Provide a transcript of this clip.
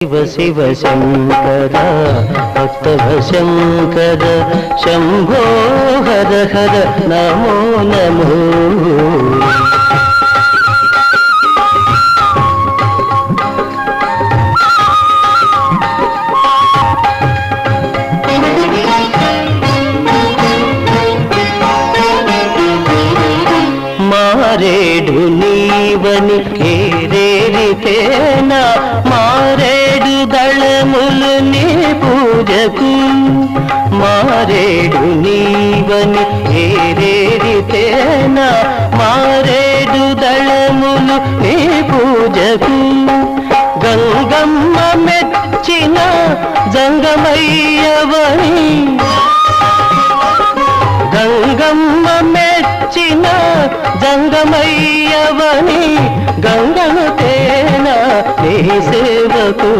శివ శివ శంకర భక్తవ శంకర శంభో హర హర నమో నమో. మారేడు నీవని ఏరేరితేనా మారేడు దళములు నీ పూజకు. మారేడు నీవని ఏరేరితేనా మారేడు దళములు నీ పూజకు. గంగమ్మ మెచ్చిన జంగమయ్యవని గంగమ్మ మెచ్చిన జంగమయ్యవని గంగను తేన నీ సేవకు.